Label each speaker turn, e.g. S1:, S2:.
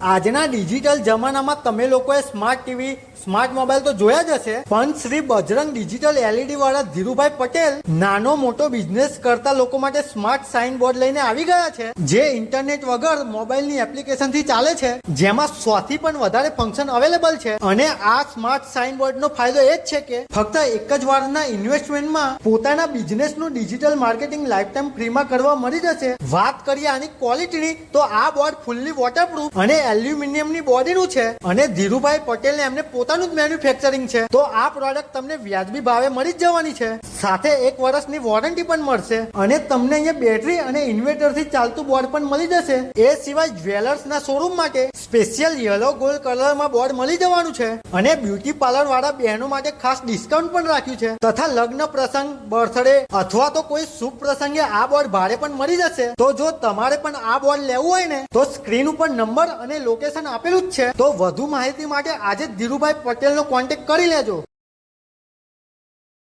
S1: આજના ડિજિટલ જમાનામાં તમે લોકોએ સ્માર્ટ ટીવી સ્માર્ટ મોબાઈલ તો જોયા જ હશે, પણ શ્રી બજરંગ ડિજિટલ LED વાળા ધીરુભાઈ પટેલ નાનો મોટો બિઝનેસ કરતા લોકો માટે સ્માર્ટ સાઇન બોર્ડ લઈને આવી ગયા છે, જે ઇન્ટરનેટ વગર મોબાઈલની એપ્લિકેશન થી ચાલે છે, જેમાં 100 થી પણ વધારે ફંક્શન અવેલેબલ છે. અને આ સ્માર્ટ સાઇન બોર્ડ નો ફાયદો એ જ છે કે ફક્ત એક જ વારના ઇન્વેસ્ટમેન્ટમાં પોતાના બિઝનેસનું ડિજિટલ માર્કેટિંગ લાઈફ ટાઈમ ફ્રીમાં કરવા મળી જશે. વાત કરીએ આની ક્વોલિટીની, તો આ બોર્ડ ફૂલ્લી વોટરપ્રૂફ અને એલ્યુમિનિયમની બોડીનું છે અને ધીરુભાઈ પટેલને એમને પોતાનું જ મેન્યુફેક્ચરિંગ છે, તો આ પ્રોડક્ટ તમને વ્યાજબી ભાવે મળી જ જવાની છે. સાથે 1 વર્ષની વોરંટી પણ મળશે અને તમને અહીંયા બેટરી અને ઇન્વર્ટરથી ચાલતું બોર્ડ પણ મળી જશે. એ સિવાય જ્વેલર્સના શોરૂમ માટે સ્પેશિયલ યલો ગોલ્ડ કલરમાં બોર્ડ મળી જવાનું છે અને બ્યુટી પાર્લર વાળા બહેનો માટે ખાસ ડિસ્કાઉન્ટ પણ રાખ્યું છે. તથા લગ્ન પ્રસંગ, બર્થડે અથવા તો કોઈ શુભ પ્રસંગે આ બોર્ડ ભાડે પણ મળી જશે. તો જો તમારે પણ આ બોર્ડ લેવું હોય ને, તો સ્ક્રીન ઉપર નંબર અને લોકેશન આપેલું જ છે. તો વધુ માહિતી માટે આજે જ ધીરુભાઈ પટેલનો કોન્ટેક્ટ કરી લેજો.